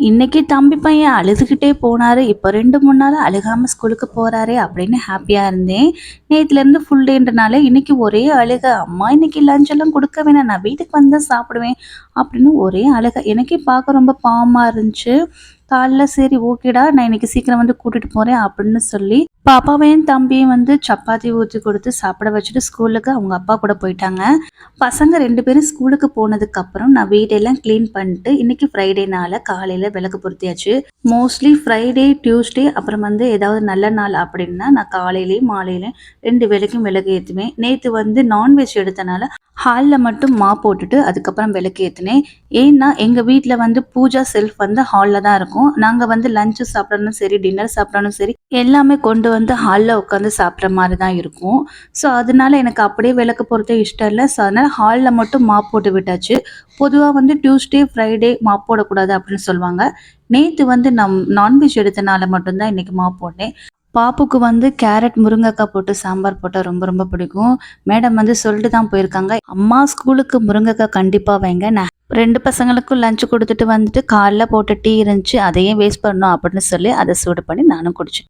இன்னைக்கு தம்பி பையன் அழுதுகிட்டே போனாரு. இப்ப 2, 3 நாளா அழுகாம ஸ்கூலுக்கு போறாரே அப்படின்னு ஹாப்பியா இருந்தேன். நேத்துலேருந்து ஃபுல் டேன்றனால இன்னைக்கு ஒரே அழுக. அம்மா இன்னைக்கு லஞ்ச் எல்லாம் குடுக்க வேணாம். நான் வீட்டுக்கு வந்து தான் சாப்பிடுவேன் அப்படின்னு ஒரே அழுக. எனக்கே பார்க்க ரொம்ப பாவமா இருந்துச்சு. காலைல சரி ஓகேடா நான் இன்னைக்கு சீக்கிரம் வந்து கூட்டிட்டு போறேன் அப்படின்னு சொல்லி பாப்பாவையும் தம்பியும் வந்து சப்பாத்தி ஊற்றி கொடுத்து சாப்பிட வச்சுட்டு ஸ்கூலுக்கு அவங்க அப்பா கூட போயிட்டாங்க. பசங்க 2 பேரும் ஸ்கூலுக்கு போனதுக்கப்புறம் நான் வீடெல்லாம் க்ளீன் பண்ணிட்டு இன்னைக்கு ஃப்ரைடேனால காலையில் விளக்கு பொருத்தியாச்சு. மோஸ்ட்லி ஃப்ரைடே, டியூஸ்டே அப்புறம் வந்து ஏதாவது நல்ல நாள் அப்படின்னா நான் காலையிலையும் மாலையிலையும் 2 வேளைக்கும் விளக்கு ஏற்றுவேன். நேற்று வந்து நான்வெஜ் எடுத்தனால ஹாலில் மட்டும் போட்டுட்டு அதுக்கப்புறம் விளக்கு ஏற்றினேன். ஏன்னா எங்கள் வீட்டில் வந்து பூஜா செல்ஃப் வந்து ஹாலில் தான் இருக்கும். நாங்கள் வந்து லஞ்சு சாப்பிடணும் சரி, டின்னர் சாப்பிடணும் சரி, எல்லாமே கொண்டு வந்து ஹாலில் உட்காந்து சாப்பிட்ற மாதிரி தான் இருக்கும். ஸோ அதனால எனக்கு அப்படியே விளக்கு பொறுத்த இஷ்டம் இல்லை. ஸோ அதனால் ஹாலில் மட்டும் போட்டு விட்டாச்சு. பொதுவாக வந்து டியூஸ்டே, ஃப்ரைடே போடக்கூடாது அப்படின்னு சொல்லுவாங்க. நேற்று வந்து நான்வெஜ் எடுத்தனால மட்டும்தான் இன்றைக்கி போட்டேன். பாப்புக்கு வந்து கேரட், முருங்கைக்காய் போட்டு சாம்பார் போட்டால் ரொம்ப ரொம்ப பிடிக்கும். மேடம் வந்து சொல்லிட்டு தான் போயிருக்காங்க, அம்மா ஸ்கூலுக்கு முருங்கைக்காய் கண்டிப்பாக வைங்க. நான் 2 பசங்களுக்கும் லஞ்ச் கொடுத்துட்டு வந்துட்டு காலைல போட்ட டீ இருந்துச்சு, அதையும் வேஸ்ட் பண்ணணும் அப்படின்னு சொல்லி அதை சூடு பண்ணி நானும் குடிச்சேன்.